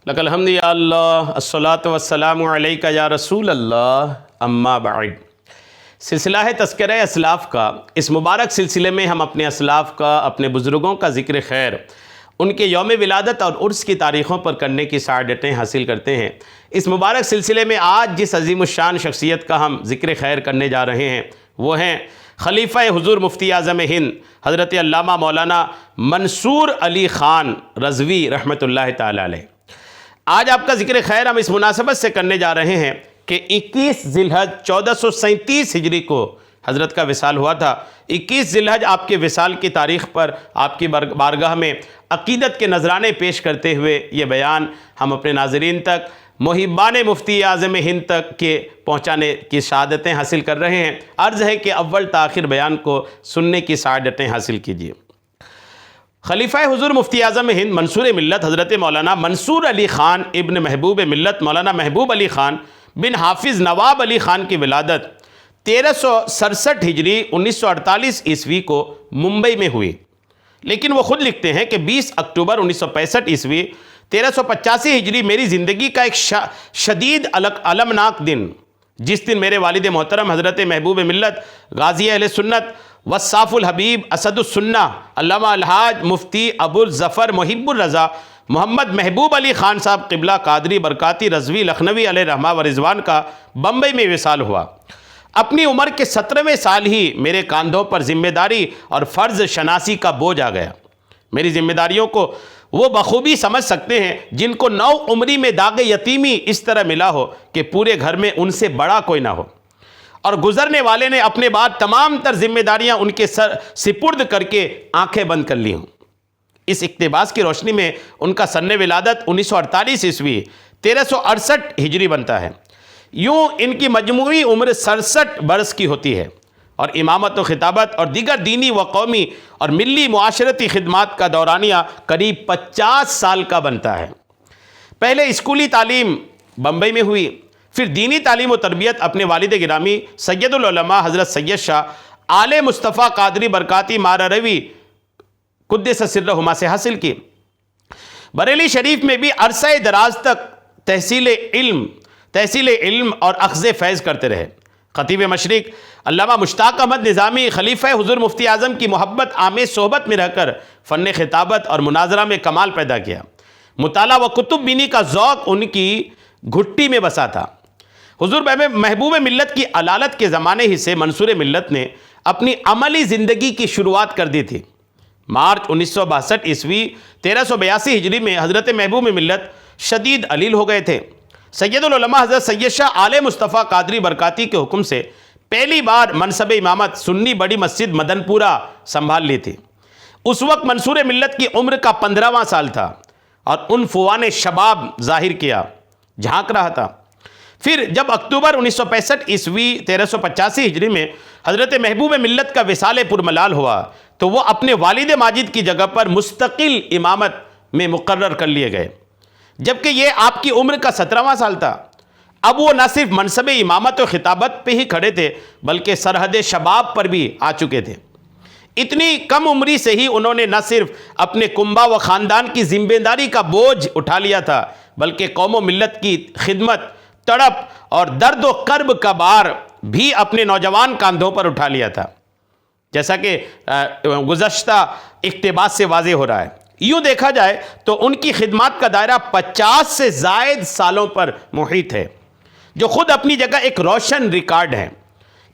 لک الحمد یا اللہ الصلاۃ والسلام علیک یا رسول اللہ اما بعد۔ سلسلہ ہے تذکرہ اسلاف کا۔ اس مبارک سلسلے میں ہم اپنے اسلاف کا، اپنے بزرگوں کا ذکر خیر، ان کے یوم ولادت اور عرس کی تاریخوں پر کرنے کی سعادتیں حاصل کرتے ہیں۔ اس مبارک سلسلے میں آج جس عظیم الشان شخصیت کا ہم ذکر خیر کرنے جا رہے ہیں وہ ہیں خلیفہ حضور مفتی اعظم ہند حضرت علامہ مولانا منصور علی خان رضوی رحمۃ اللہ تعالی علیہ۔ آج آپ کا ذکر خیر ہم اس مناسبت سے کرنے جا رہے ہیں کہ 21 ذی الحج 1437 ہجری کو حضرت کا وصال ہوا تھا۔ 21 ذی الحج آپ کے وصال کی تاریخ پر آپ کی بارگاہ میں عقیدت کے نذرانے پیش کرتے ہوئے یہ بیان ہم اپنے ناظرین تک، محبان مفتی اعظم ہند تک کے پہنچانے کی سعادتیں حاصل کر رہے ہیں۔ عرض ہے کہ اول تا آخر بیان کو سننے کی سعادتیں حاصل کیجیے۔ خلیفہ حضور مفتی اعظم ہند منصور ملت حضرت مولانا منصور علی خان ابن محبوب ملت مولانا محبوب علی خان بن حافظ نواب علی خان کی ولادت 1367 ہجری 1948 عیسوی کو ممبئی میں ہوئی، لیکن وہ خود لکھتے ہیں کہ 20 اکتوبر 1965 عیسوی 1385 ہجری میری زندگی کا ایک شدید المناک دن، جس دن میرے والد محترم حضرت محبوب ملت غازی اہل سنت وصاف الحبیب اسد السنہ علامہ الحاج مفتی ابو الظفر محب الرضا محمد محبوب علی خان صاحب قبلہ قادری برکاتی رضوی لکھنوی علیہ رحمہ و رضوان کا بمبئی میں وصال ہوا۔ اپنی عمر کے 17ویں سال ہی میرے کاندھوں پر ذمہ داری اور فرض شناسی کا بوجھ آ گیا۔ میری ذمہ داریوں کو وہ بخوبی سمجھ سکتے ہیں جن کو نو عمری میں داغ یتیمی اس طرح ملا ہو کہ پورے گھر میں ان سے بڑا کوئی نہ ہو، اور گزرنے والے نے اپنے بعد تمام تر ذمہ داریاں ان کے سپرد کر کے آنکھیں بند کر لی ہوں۔ اس اقتباس کی روشنی میں ان کا سن ولادت 1948 عیسوی 1368 ہجری بنتا ہے۔ یوں ان کی مجموعی عمر 67 برس کی ہوتی ہے، اور امامت و خطابت اور دیگر دینی و قومی اور ملی معاشرتی خدمات کا دورانیہ قریب 50 سال کا بنتا ہے۔ پہلے اسکولی تعلیم بمبئی میں ہوئی، پھر دینی تعلیم و تربیت اپنے والد گرامی سید العلماء حضرت سید شاہ آل مصطفیٰ قادری برکاتی ماراروی قدس سرہما سے حاصل کی۔ بریلی شریف میں بھی عرصہ دراز تک تحصیل علم اور اخذ فیض کرتے رہے۔ خطیب مشرق علامہ مشتاق احمد نظامی خلیفہ حضور مفتی اعظم کی محبت آمیز صحبت میں رہ کر فن خطابت اور مناظرہ میں کمال پیدا کیا۔ مطالعہ و کتب بینی کا ذوق ان کی گھٹی میں بسا تھا۔ حضور محبوب ملت کی علالت کے زمانے ہی سے منصور ملت نے اپنی عملی زندگی کی شروعات کر دی تھی۔ مارچ 1962 عیسوی 1382 ہجری میں حضرت محبوب ملت شدید علیل ہو گئے تھے۔ سید العلماء حضرت سید شاہ آل مصطفیٰ قادری برکاتی کے حکم سے پہلی بار منصب امامت سنی بڑی مسجد مدن پورہ سنبھال لی تھی۔ اس وقت منصور ملت کی عمر کا 15واں سال تھا اور ان فوان شباب ظاہر کیا، جھانک رہا تھا۔ پھر جب اکتوبر 1965 عیسوی 1385 ہجری میں حضرت محبوب ملت کا وصال پرملال ہوا تو وہ اپنے والد ماجد کی جگہ پر مستقل امامت میں مقرر کر لیے گئے، جبکہ یہ آپ کی عمر کا 17واں سال تھا۔ اب وہ نہ صرف منصب امامت و خطابت پہ ہی کھڑے تھے بلکہ سرحد شباب پر بھی آ چکے تھے۔ اتنی کم عمری سے ہی انہوں نے نہ صرف اپنے کنبہ و خاندان کی ذمہ داری کا بوجھ اٹھا لیا تھا بلکہ قوم و ملت کی خدمت، تڑپ اور درد و کرب کا بار بھی اپنے نوجوان کاندھوں پر اٹھا لیا تھا، جیسا کہ گزشتہ اقتباس سے واضح ہو رہا ہے۔ یوں دیکھا جائے تو ان کی خدمات کا دائرہ 50 سے زائد سالوں پر محیط ہے، جو خود اپنی جگہ ایک روشن ریکارڈ ہے۔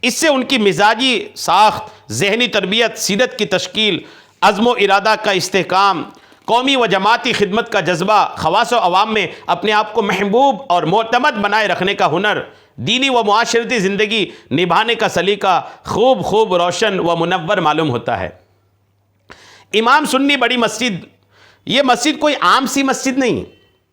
اس سے ان کی مزاجی ساخت، ذہنی تربیت، سیرت کی تشکیل، عزم و ارادہ کا استحکام، قومی و جماعتی خدمت کا جذبہ، خواص و عوام میں اپنے آپ کو محبوب اور معتمد بنائے رکھنے کا ہنر، دینی و معاشرتی زندگی نبھانے کا سلیقہ خوب روشن و منور معلوم ہوتا ہے۔ امام سنی بڑی مسجد، یہ مسجد کوئی عام سی مسجد نہیں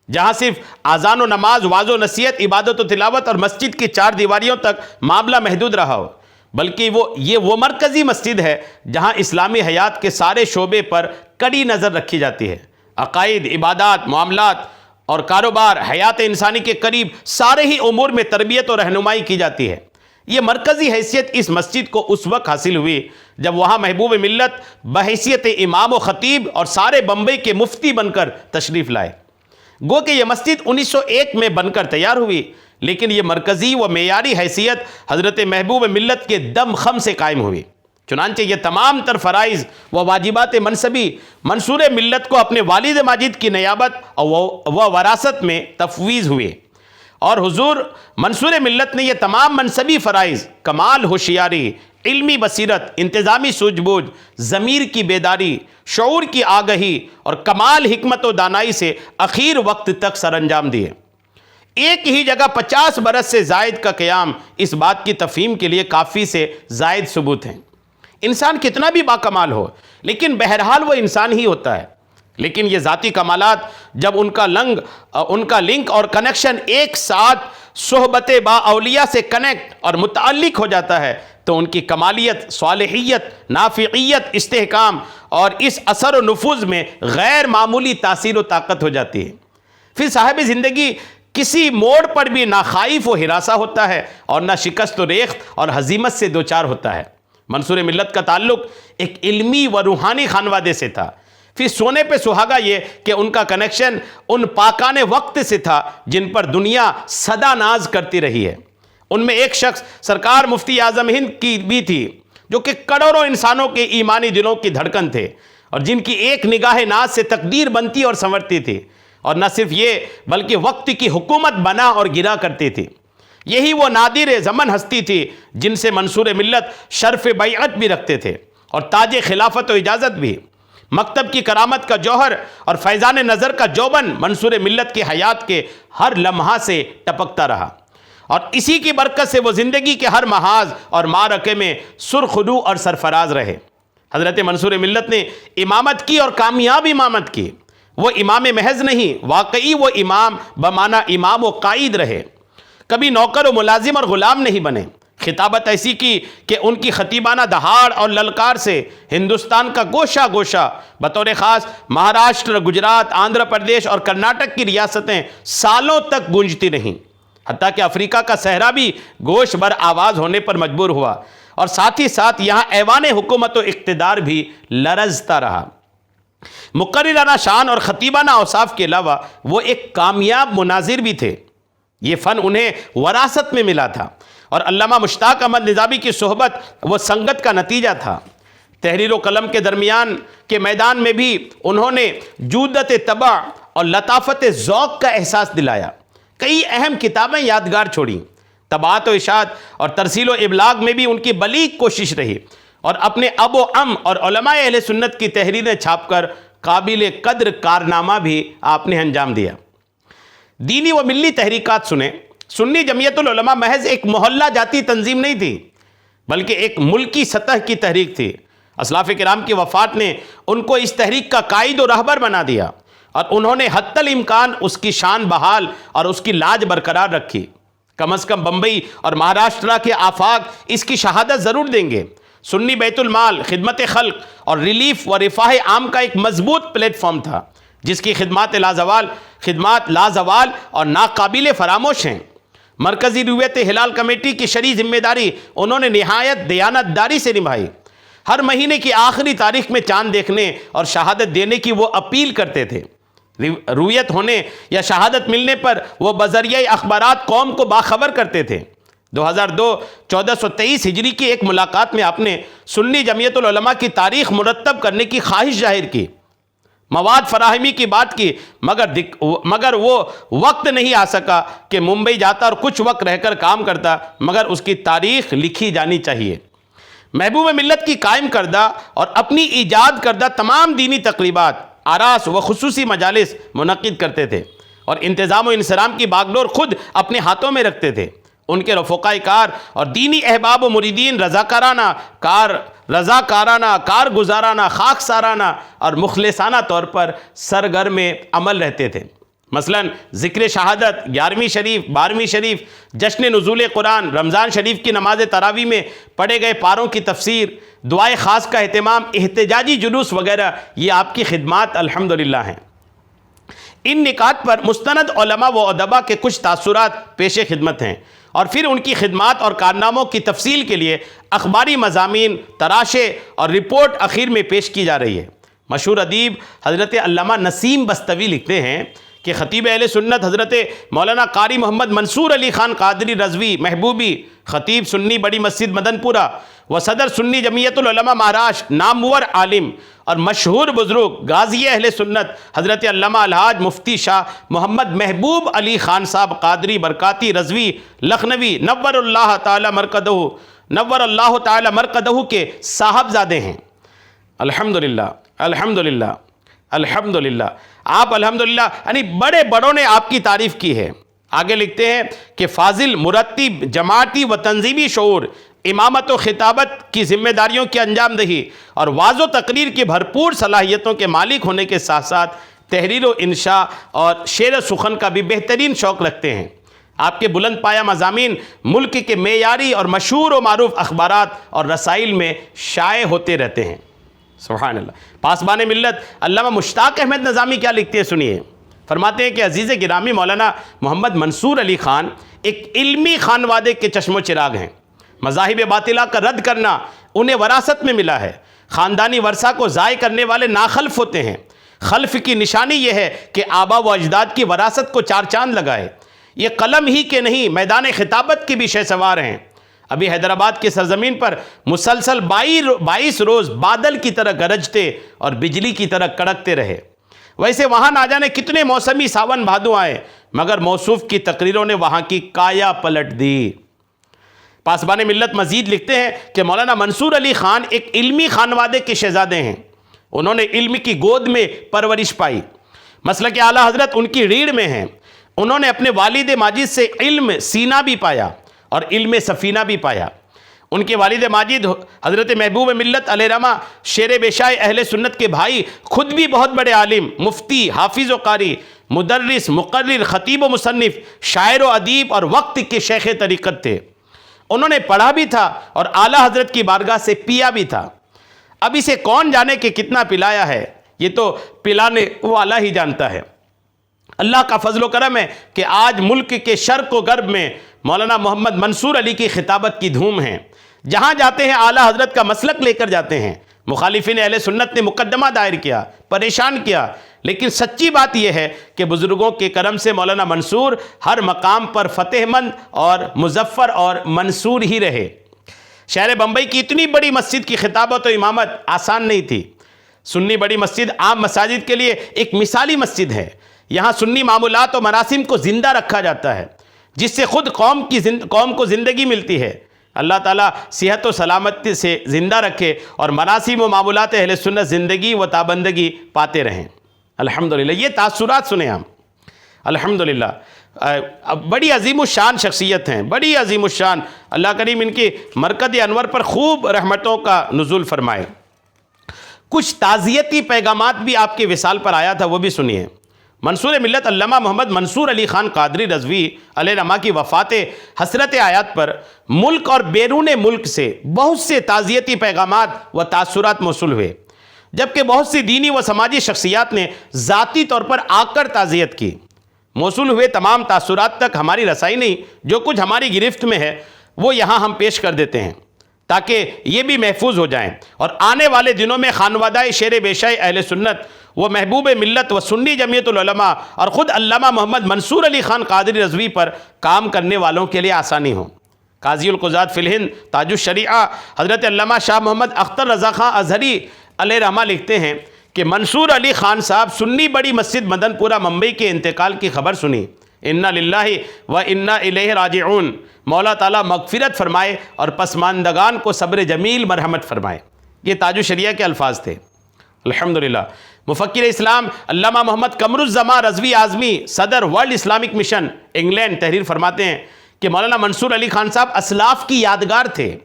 جہاں صرف اذان و نماز، واعظ و نصیحت، عبادت و تلاوت اور مسجد کی 4 دیواریوں تک معاملہ محدود رہا ہو، بلکہ وہ مرکزی مسجد ہے جہاں اسلامی حیات کے سارے شعبے پر کڑی نظر رکھی جاتی ہے۔ عقائد، عبادات، معاملات اور کاروبار، حیات انسانی کے قریب سارے ہی امور میں تربیت و رہنمائی کی جاتی ہے۔ یہ مرکزی حیثیت اس مسجد کو اس وقت حاصل ہوئی جب وہاں محبوب ملت بحیثیت امام و خطیب اور سارے بمبئی کے مفتی بن کر تشریف لائے۔ گو کہ یہ مسجد 1901 میں بن کر تیار ہوئی، لیکن یہ مرکزی و معیاری حیثیت حضرت محبوب ملت کے دم خم سے قائم ہوئی۔ چنانچہ یہ تمام تر فرائض و واجبات منصبی منصور ملت کو اپنے والد ماجد کی نیابت و وراثت میں تفویض ہوئے، اور حضور منصور ملت نے یہ تمام منصبی فرائض کمال ہوشیاری، علمی بصیرت، انتظامی سوجھ بوجھ، ضمیر کی بیداری، شعور کی آگہی اور کمال حکمت و دانائی سے اخیر وقت تک سر انجام دیے۔ ایک ہی جگہ 50 برس سے زائد کا قیام اس بات کی تفہیم کے لیے کافی سے زائد ثبوت ہیں۔ انسان کتنا بھی باکمال ہو، لیکن بہرحال وہ انسان ہی ہوتا ہے، لیکن یہ ذاتی کمالات جب ان کا لنک اور کنیکشن ایک ساتھ صحبت با اولیاء سے کنیکٹ اور متعلق ہو جاتا ہے تو ان کی کمالیت، صالحیت، نافعیت، استحکام اور اس اثر و نفوذ میں غیر معمولی تاثیر و طاقت ہو جاتی ہے۔ پھر صاحب زندگی کسی موڑ پر بھی نہ خائف و ہراساں ہوتا ہے اور نہ شکست و ریخت اور ہزیمت سے دوچار ہوتا ہے۔ منصور ملت کا تعلق ایک علمی و روحانی خانوادے سے تھا۔ پھر سونے پہ سہاگا یہ کہ ان کا کنیکشن ان پاکانے وقت سے تھا جن پر دنیا صدا ناز کرتی رہی ہے۔ ان میں ایک شخص سرکار مفتی اعظم ہند کی بھی تھی، جو کہ کروڑوں انسانوں کے ایمانی دلوں کی دھڑکن تھے، اور جن کی ایک نگاہ ناز سے تقدیر بنتی اور سنورتی تھی، اور نہ صرف یہ بلکہ وقت کی حکومت بنا اور گرا کرتی تھی۔ یہی وہ نادر زمن ہستی تھی جن سے منصور ملت شرف بیعت بھی رکھتے تھے اور تاج خلافت و اجازت بھی۔ مکتب کی کرامت کا جوہر اور فیضان نظر کا جوبن منصور ملت کی حیات کے ہر لمحہ سے ٹپکتا رہا، اور اسی کی برکت سے وہ زندگی کے ہر محاذ اور معرکے میں سرخرو اور سرفراز رہے۔ حضرت منصور ملت نے امامت کی اور کامیاب امامت کی۔ وہ امام محض نہیں، واقعی وہ امام بمعنی امام و قائد رہے۔ کبھی نوکر و ملازم اور غلام نہیں بنے۔ خطابت ایسی کی کہ ان کی خطیبانہ دہاڑ اور للکار سے ہندوستان کا گوشہ گوشہ، بطور خاص مہاراشٹر، گجرات، آندھرا پردیش اور کرناٹک کی ریاستیں سالوں تک گونجتی رہیں، حتیٰ کہ افریقہ کا صحرا بھی گوش بر آواز ہونے پر مجبور ہوا، اور ساتھ ہی ساتھ یہاں ایوان حکومت و اقتدار بھی لرزتا رہا۔ مقررانہ شان اور خطیبانہ اوصاف کے علاوہ وہ ایک کامیاب مناظر بھی تھے۔ یہ فن انہیں وراثت میں ملا تھا، اور علامہ مشتاق احمد نظامی کی صحبت وہ سنگت کا نتیجہ تھا۔ تحریر و قلم کے درمیان کے میدان میں بھی انہوں نے جودت طبع اور لطافت ذوق کا احساس دلایا۔ کئی اہم کتابیں یادگار چھوڑیں۔ طباعت و اشاعت اور ترسیل و ابلاغ میں بھی ان کی بلیغ کوشش رہی، اور اپنے اب و ام اور علماء اہل سنت کی تحریریں چھاپ کر قابل قدر کارنامہ بھی آپ نے انجام دیا۔ دینی و ملی تحریکات سنیں۔ سنی جمعیت العلماء محض ایک محلہ جاتی تنظیم نہیں تھی، بلکہ ایک ملکی سطح کی تحریک تھی۔ اسلاف کرام کی وفات نے ان کو اس تحریک کا قائد و رہبر بنا دیا، اور انہوں نے حتی الامکان اس کی شان بحال اور اس کی لاج برقرار رکھی۔ کم از کم بمبئی اور مہاراشٹرا کے آفاق اس کی شہادت ضرور دیں گے۔ سنی بیت المال، خدمت خلق اور ریلیف و رفاہ عام کا ایک مضبوط پلیٹ فارم تھا، جس کی خدمات لازوال اور ناقابل فراموش ہیں۔ مرکزی رویت ہلال کمیٹی کی شرعی ذمہ داری انہوں نے نہایت دیانت داری سے نبھائی۔ ہر مہینے کی آخری تاریخ میں چاند دیکھنے اور شہادت دینے کی وہ اپیل کرتے تھے۔ رویت ہونے یا شہادت ملنے پر وہ بذریعہ اخبارات قوم کو باخبر کرتے تھے۔ 2002 1423 ہجری کی ایک ملاقات میں آپ نے سنی جمعیت العلماء کی تاریخ مرتب کرنے کی خواہش ظاہر کی، مواد فراہمی کی بات کی، مگر وہ وقت نہیں آ سکا کہ ممبئی جاتا اور کچھ وقت رہ کر کام کرتا، مگر اس کی تاریخ لکھی جانی چاہیے۔ محبوب ملت کی قائم کردہ اور اپنی ایجاد کردہ تمام دینی تقریبات، آراس و خصوصی مجالس منعقد کرتے تھے، اور انتظام و انصرام کی باگڈور خود اپنے ہاتھوں میں رکھتے تھے۔ ان کے رفقائے کار اور دینی احباب و مریدین رضاکارانہ، کارگزارانہ، خاکسارانہ اور مخلصانہ طور پر سرگرم عمل رہتے تھے۔ مثلا ذکر شہادت، 11ویں شریف، 12ویں شریف، جشن نزول قرآن، رمضان شریف کی نماز تراویح میں پڑھے گئے پاروں کی تفسیر، دعائے خاص کا اہتمام، احتجاجی جلوس وغیرہ، یہ آپ کی خدمات الحمدللہ ہیں۔ ان نکات پر مستند علماء و ادباء کے کچھ تاثرات پیش خدمت ہیں، اور پھر ان کی خدمات اور کارناموں کی تفصیل کے لیے اخباری مضامین، تراشے اور رپورٹ اخیر میں پیش کی جا رہی ہے۔ مشہور ادیب حضرت علامہ نسیم بستوی لکھتے ہیں کہ خطیب اہل سنت حضرت مولانا قاری محمد منصور علی خان قادری رضوی محبوبی، خطیب سنی بڑی مسجد مدن پورہ و صدر سنی جمعیت العلماء مہاراشٹر، نامور عالم اور مشہور بزرگ غازی اہل سنت حضرت علامہ الحاج مفتی شاہ محمد محبوب علی خان صاحب قادری برکاتی رضوی لکھنوی نور اللہ تعالی مرقدہ کے صاحبزادے ہیں۔ الحمدللہ الحمدللہ الحمدللہ، آپ الحمدللہ یعنی بڑے بڑوں نے آپ کی تعریف کی ہے۔ آگے لکھتے ہیں کہ فاضل، مرتب، جماعتی و تنظیمی شعور، امامت و خطابت کی ذمہ داریوں کی انجام دہی اور واضح و تقریر کی بھرپور صلاحیتوں کے مالک ہونے کے ساتھ ساتھ تحریر و انشاء اور شعر و سخن کا بھی بہترین شوق رکھتے ہیں۔ آپ کے بلند پایہ مضامین ملک کے معیاری اور مشہور و معروف اخبارات اور رسائل میں شائع ہوتے رہتے ہیں۔ سبحان اللہ۔ پاسبان ملت علامہ مشتاق احمد نظامی کیا لکھتے ہیں سنیے، فرماتے ہیں کہ عزیز گرامی مولانا محمد منصور علی خان ایک علمی خانوادے کے چشم و چراغ ہیں۔ مذاہب باطلہ کا رد کرنا انہیں وراثت میں ملا ہے۔ خاندانی ورثہ کو ضائع کرنے والے ناخلف ہوتے ہیں۔ خلف کی نشانی یہ ہے کہ آبا و اجداد کی وراثت کو چار چاند لگائے۔ یہ قلم ہی کے نہیں، میدان خطابت کے بھی شہسوار ہیں۔ ابھی حیدرآباد کی سرزمین پر مسلسل 22 روز بادل کی طرح گرجتے اور بجلی کی طرح کڑکتے رہے۔ ویسے وہاں نہ جانے کتنے موسمی ساون بھادو آئے، مگر موصوف کی تقریروں نے وہاں کی کایا پلٹ دی۔ پاسبان ملت مزید لکھتے ہیں کہ مولانا منصور علی خان ایک علمی خانوادے کے شہزادے ہیں۔ انہوں نے علم کی گود میں پرورش پائی۔ مسلک اعلیٰ حضرت ان کی ریڑھ میں ہیں۔ انہوں نے اپنے والد ماجد سے علم سینہ بھی پایا اور علم سفینہ بھی پایا۔ ان کے والد ماجد حضرت محبوب ملت علیہ رحمہ شیر بیشائے اہل سنت کے بھائی خود بھی بہت بڑے عالم، مفتی، حافظ و قاری، مدرس، مقرر، خطیب و مصنف، شاعر و ادیب اور وقت کے شیخ طریقت تھے۔ انہوں نے پڑھا بھی تھا اور اعلیٰ حضرت کی بارگاہ سے پیا بھی تھا۔ اب اسے کون جانے کہ کتنا پلایا ہے، یہ تو پلانے والا ہی جانتا ہے۔ اللہ کا فضل و کرم ہے کہ آج ملک کے شرق و غرب میں مولانا محمد منصور علی کی خطابت کی دھوم ہے۔ جہاں جاتے ہیں اعلیٰ حضرت کا مسلک لے کر جاتے ہیں۔ مخالفین اہل سنت نے مقدمہ دائر کیا، پریشان کیا، لیکن سچی بات یہ ہے کہ بزرگوں کے کرم سے مولانا منصور ہر مقام پر فتح مند اور مظفر اور منصور ہی رہے۔ شہر بمبئی کی اتنی بڑی مسجد کی خطابت و امامت آسان نہیں تھی۔ سنی بڑی مسجد عام مساجد کے لیے ایک مثالی مسجد ہے۔ یہاں سنی معمولات و مراسم کو زندہ رکھا جاتا ہے، جس سے خود قوم کو زندگی ملتی ہے۔ اللہ تعالیٰ صحت و سلامتی سے زندہ رکھے اور مراسم و معمولات اہل سنت زندگی و تابندگی پاتے رہیں۔ الحمدللہ۔ یہ تاثرات سنیں ہم، الحمدللہ۔ بڑی عظیم الشان شخصیت ہیں، بڑی عظیم الشان۔ اللہ کریم ان کی مرکز انور پر خوب رحمتوں کا نزول فرمائے۔ کچھ تعزیتی پیغامات بھی آپ کے وصال پر آیا تھا، وہ بھی سنیے۔ منصور ملت علامہ محمد منصور علی خان قادری رضوی علیہ رحمہ کی وفات حسرت آیات پر ملک اور بیرون ملک سے بہت سے تعزیتی پیغامات و تاثرات موصول ہوئے، جبکہ بہت سی دینی و سماجی شخصیات نے ذاتی طور پر آ کر تعزیت کی۔ موصول ہوئے تمام تاثرات تک ہماری رسائی نہیں، جو کچھ ہماری گرفت میں ہے وہ یہاں ہم پیش کر دیتے ہیں تاکہ یہ بھی محفوظ ہو جائیں، اور آنے والے دنوں میں خانوادہ شیر بیشائے اہل سنت وہ محبوب ملت و سنی جمعیت العلماء اور خود علامہ محمد منصور علی خان قادری رضوی پر کام کرنے والوں کے لیے آسانی ہو۔ قاضی القضات فی الہند تاج الشریعہ حضرت علامہ شاہ محمد اختر رضا خان ازہری علیہ رحمہ لکھتے ہیں کہ منصور علی خان صاحب سنی بڑی مسجد مدن پورہ ممبئی کے انتقال کی خبر سنی۔ انا للہ و انا الیہ راجعون۔ مولا تعالیٰ مغفرت فرمائے اور پسماندگان کو صبر جمیل مرحمت فرمائے۔ یہ تاج الشریعہ کے الفاظ تھے۔ الحمدللہ۔ مفکر اسلام علامہ محمد قمر الزمان رضوی اعظمی صدر ورلڈ اسلامک مشن انگلینڈ تحریر فرماتے ہیں کہ مولانا منصور علی خان صاحب اسلاف کی یادگار تھے۔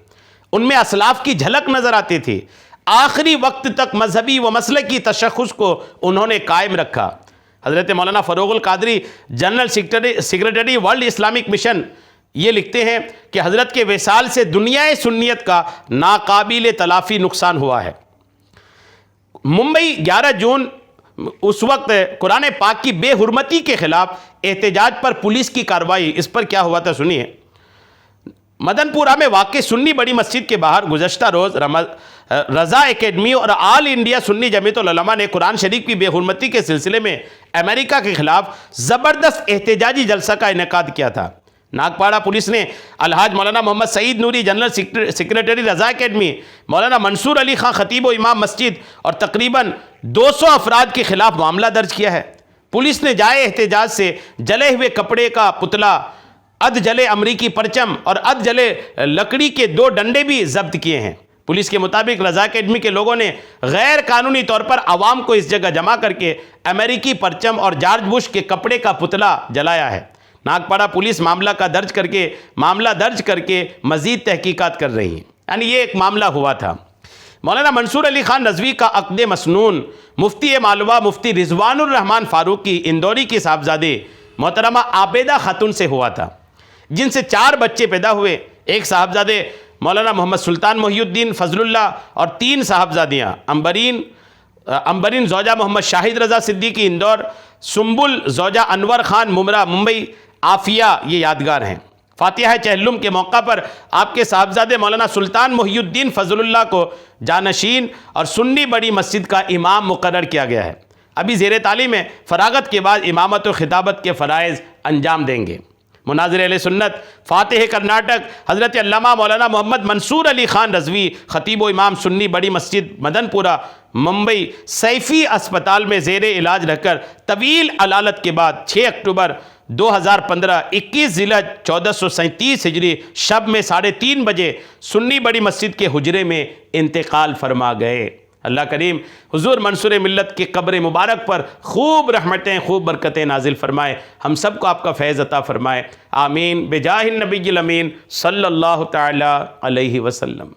ان میں اسلاف کی جھلک نظر آتی تھی۔ آخری وقت تک مذہبی و مسلکی تشخص کو انہوں نے قائم رکھا۔ حضرت مولانا Farogh al-Qadri general secretary world Islamic mission یہ لکھتے ہیں کہ حضرت کے وصال سے دنیا سنیت کا ناقابل تلافی نقصان ہوا ہے۔ ممبئی 11 جون اس وقت قرآن پاک کی بے حرمتی کے خلاف احتجاج پر پولیس کی کارروائی، اس پر کیا ہوا تھا سنیے۔ مدن پورہ میں واقع سنی بڑی مسجد کے باہر گزشتہ روز رضا اکیڈمی اور آل انڈیا سنی جمعیت العلماء نے قرآن شریف کی بے حرمتی کے سلسلے میں امریکہ کے خلاف زبردست احتجاجی جلسہ کا انعقاد کیا تھا۔ ناگپاڑا پولیس نے الحاج مولانا محمد سعید نوری جنرل سیکریٹری رضا اکیڈمی، مولانا منصور علی خان خطیب و امام مسجد اور تقریباً 200 افراد کے خلاف معاملہ درج کیا ہے۔ پولیس نے جائے احتجاج سے جلے ہوئے کپڑے کا پتلا، ادھ جلے امریکی پرچم اور ادھ جلے لکڑی کے 2 ڈنڈے بھی ضبط کیے ہیں۔ پولیس کے مطابق رضا اکیڈمی کے لوگوں نے غیر قانونی طور پر عوام کو اس جگہ جمع کر کے امریکی پرچم اور جارج بش کے کپڑے کا پتلا جلایا ہے۔ ناگپاڑا پولیس معاملہ درج کر کے مزید تحقیقات کر رہی ہے۔ یعنی یہ ایک معاملہ ہوا تھا۔ مولانا منصور علی خان نضوی کا عقد مسنون مفتی مالوہ مفتی رضوان الرحمن فاروقی اندوری کی صاحبزادے محترمہ عابدہ خاتون سے ہوا تھا، جن سے 4 بچے پیدا ہوئے۔ ایک صاحبزادے مولانا محمد سلطان محی الدین فضل اللہ اور 3 صاحبزادیاں امبرین زوجہ محمد شاہد رضا صدیقی اندور، سنبل زوجہ انور خان ممرہ ممبئی، عافیہ یہ یادگار ہیں۔ فاتحہ چہلم کے موقع پر آپ کے صاحبزادے مولانا سلطان محی الدین فضل اللہ کو جانشین اور سنی بڑی مسجد کا امام مقرر کیا گیا ہے۔ ابھی زیر تعلیم ہے، فراغت کے بعد امامت و خطابت کے فرائض انجام دیں گے۔ مناظر اہل سنت فاتح کرناٹک حضرت علامہ مولانا محمد منصور علی خان رضوی خطیب و امام سنی بڑی مسجد مدن پورہ ممبئی سیفی اسپتال میں زیر علاج رہ کر طویل علالت کے بعد 6 اکتوبر 2015 21 ذی الحجہ 1437 ہجری شب میں 3:30 بجے سنی بڑی مسجد کے حجرے میں انتقال فرما گئے۔ اللہ کریم حضور منصور ملت کی قبر مبارک پر خوب رحمتیں خوب برکتیں نازل فرمائے، ہم سب کو آپ کا فیض عطا فرمائے، آمین بجاہ النبی الامین صلی اللہ تعالی علیہ وسلم۔